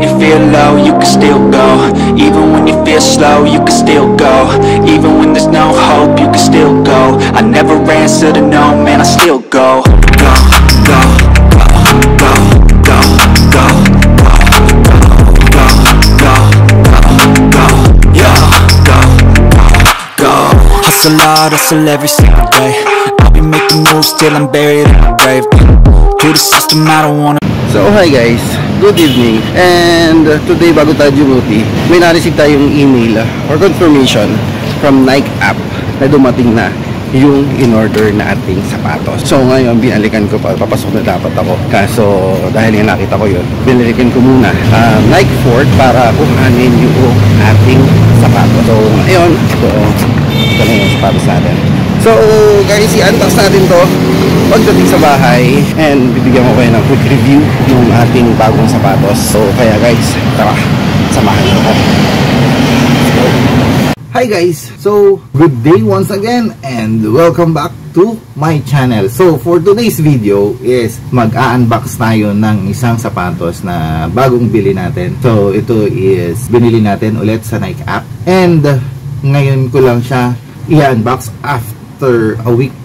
when you feel low, you can still go. Even when you feel slow, you can still go. Even when there's no hope, you can still go. I never answer to no, man, I still go. Go, go, go, go, go, go, go, go, go, go, yeah, go, go. Hustle hard, hustle every single day. I'll be making moves till I'm buried in the grave. To the system, I don't wanna. So hi guys, good evening. And today bago tayo dumuti, may na-receive tayong email or confirmation from Nike app na dumating na yung in-order na ating sapatos. So ngayon binalikan ko pa, papasok na dapat ako. Kaso dahil yung nakita ko yun, binalikan ko muna Nike Fort para kuhanin yung ating sapatos. So ngayon, ito na yung sapatos natin. So guys, i-unbox natin to pagdating sa bahay and bibigyan ko kayo ng quick review ng ating bagong sapatos. So kaya guys, tara, samahan niyo ako. Hi guys, so good day once again and welcome back to my channel. So for today's video is mag-a-unbox tayo ng isang sapatos na bagong bili natin. So ito is binili natin ulit sa Nike app and ngayon ko lang siya i-unbox after a week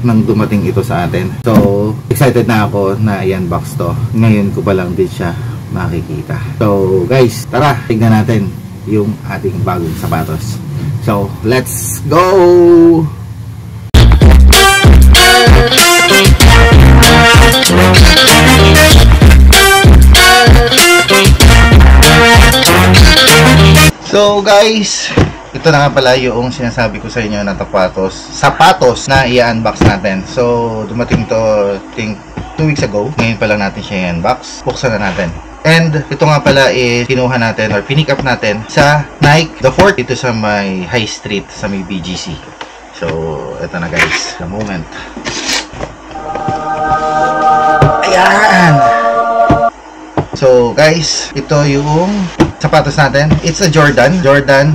nang dumating ito sa atin. So excited na ako na i-unbox to. Ngayon ko pa lang din siya makikita. So guys, tara, tignan natin yung ating bagong sapatos. So let's go! So guys, ito na nga pala yung sinasabi ko sa inyo na sapatos na i-unbox natin. So dumating to, I think 2 weeks ago. Ngayon pa lang natin siya i-unbox. Buksan na natin. And ito nga pala is kinuha natin or pinick up natin sa Nike The Fort dito sa may High Street sa may BGC. So ito na guys, the moment. Ayan! So guys, ito yung sapatos natin. It's a Jordan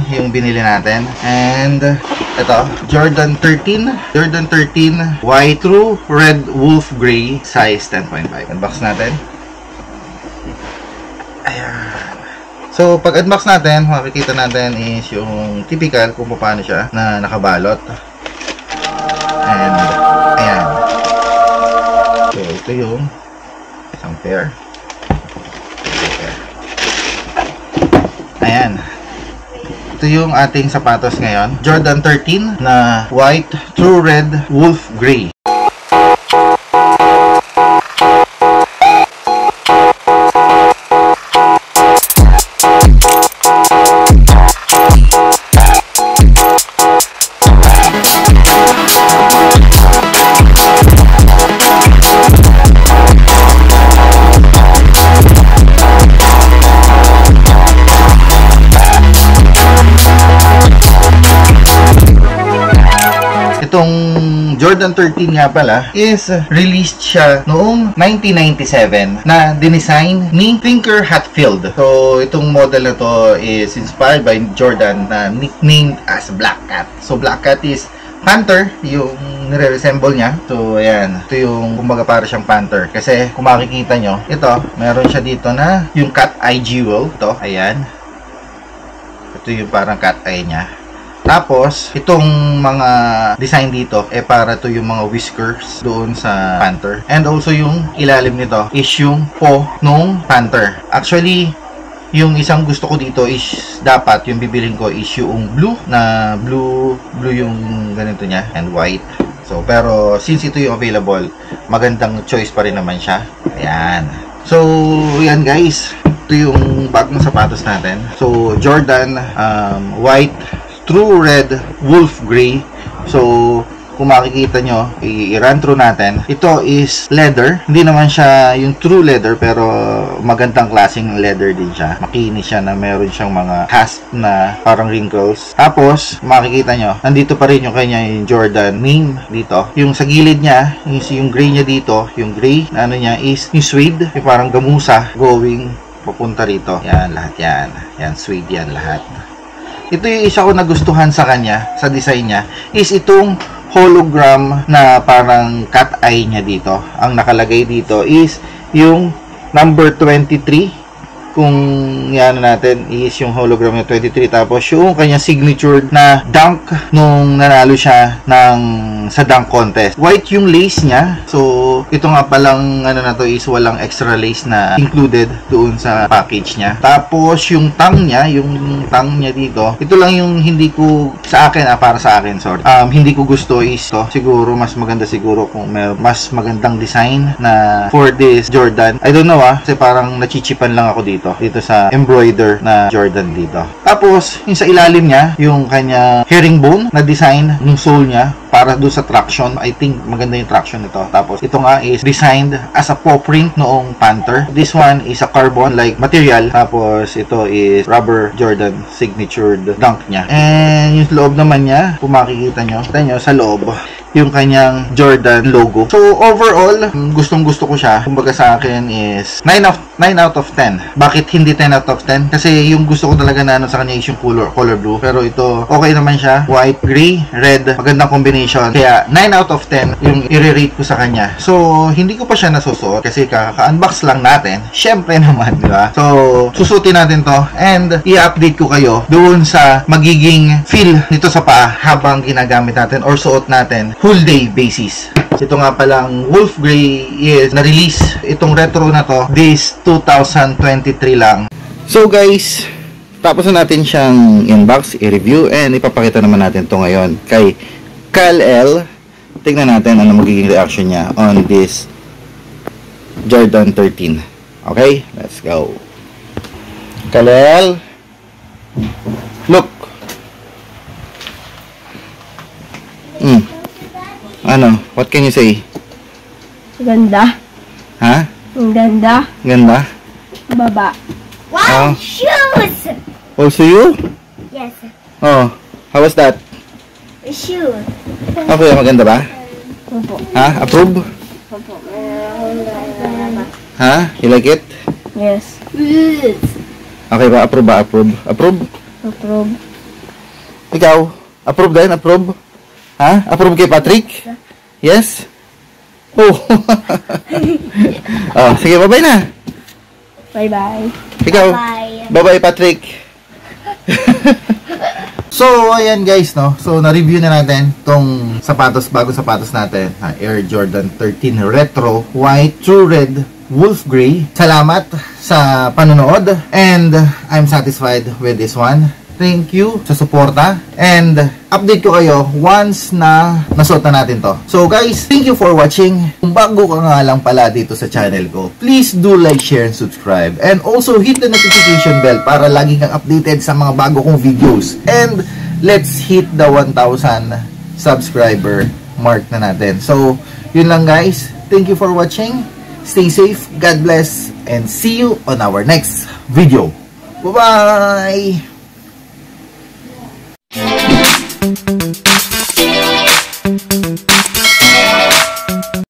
yung binili natin. And ito, Jordan 13 white true red wolf gray size 10.5. Unbox natin. Ayan. So pag unbox natin, makikita natin is yung typical kung paano siya na nakabalot. And ayan. So ito yung isang pair. Ayan. Ito yung ating sapatos ngayon. Jordan 13 na white true red wolf gray. Itong Jordan 13 nga pala is released siya noong 1997 na dinesign ni Tinker Hatfield. So itong model na to is inspired by Jordan na nicknamed as Black Cat. So Black Cat is panther yung nire-resemble niya. So ayan, ito yung kumbaga para siyang panther kasi kung makikita nyo, ito meron siya dito na yung cat eye jewel. Ito, ayan, ito yung parang cat eye niya. Tapos, itong mga design dito, para to yung mga whiskers doon sa panther. And also yung ilalim nito is yung paw nung panther. Actually, yung isang gusto ko dito is dapat yung bibilhin ko is yung blue na blue yung ganito niya and white. So, pero since ito yung available, magandang choice pa rin naman siya. Ayan. So, yan guys. Ito yung bagong sapatos natin. So, Jordan white true red wolf gray. So kung makikita nyo, i-run through natin. Ito is leather. Hindi naman siya yung true leather, pero magandang klaseng leather din siya. Makinis siya na meron siyang mga hasp na parang wrinkles. Tapos makikita nyo, nandito pa rin yung kanya yung Jordan name dito. Yung sa gilid niya, yung gray niya dito, yung gray na ano niya is yung suede, yung parang gamusa going papunta rito. Yan, lahat yan. Yan, suede yan lahat. Ito yung isa ko nagustuhan sa kanya, sa design niya, is itong hologram na parang cat eye niya dito. Ang nakalagay dito is yung number 23 kung yan natin is yung hologram niya 23, tapos yung kanya signature na dunk nung nanalo siya sa dunk contest. White yung lace niya. So ito nga palang ano na to is walang extra lace na included doon sa package niya. Tapos yung tongue niya dito, ito lang yung hindi ko sa akin, para sa akin, sorry. Hindi ko gusto is to. Siguro mas maganda siguro kung may mas magandang design na for this Jordan. I don't know kasi parang nachichipan lang ako dito sa embroider na Jordan dito. Tapos yung sa ilalim niya, yung kanya herringbone na design ng sole niya para doon sa traction. I think maganda yung traction nito. Tapos ito nga is designed as a paw print noong Panther. This one is a carbon like material. Tapos ito is rubber Jordan signatured dunk niya. And yung loob naman niya, kung makikita nyo sa loob, yung kanyang Jordan logo. So overall, gustong gusto ko siya. Kumbaga sa akin is 9 out of 10. Bakit hindi 10 out of 10? Kasi yung gusto ko talaga na sa kanya is yung color blue. Pero ito, okay naman siya. White, gray, red. Magandang combination. Kaya 9 out of 10 yung i-rate ko sa kanya. So hindi ko pa siya nasusuot kasi kaka-unbox lang natin. Syempre naman, di ba? So susutin natin to and i-update ko kayo doon sa magiging feel nito sa paa habang ginagamit natin or suot natin full day basis. Ito nga palang Wolf Grey is na-release itong retro na to this 2023 lang. So guys, tapos na natin siyang inbox, i-review, and ipapakita naman natin to ngayon kay Kal-El. Tingnan natin ano magiging reaction niya on this Jordan 13. Okay, let's go. Kal-El, look. Ano? What can you say? Ganda. Ha? Ang ganda. Ganda? Baba. Oh. Wow, shoes! Also you? Yes, Oh, how was that? shoes. Okay, maganda ba? Opo. Ha? Approve? Opo. Ha? You like it? Yes. Okay ba? Approve ba? Approve? Approve? Approve. Ikaw? Approve din? Approve? Ha? Approve kay Patrick? Yes? Oh. Oh, sige, bye-bye na. Bye-bye. Ikaw? Bye. Bye-bye, Patrick. So, ayan guys, no? So, na-review na natin tong bagong sapatos natin. Air Jordan 13 Retro White True Red Wolf Grey. Salamat sa panonood and I'm satisfied with this one. Thank you sa suporta and update ko kayo once na nasuot na natin to. So guys, thank you for watching. Kung bago ka nga lang pala dito sa channel ko, please do like, share, and subscribe. And also hit the notification bell para lagi kang updated sa mga bago kong videos. And let's hit the 1,000 subscriber mark na natin. So, yun lang guys. Thank you for watching. Stay safe, God bless, and see you on our next video. Bye-bye!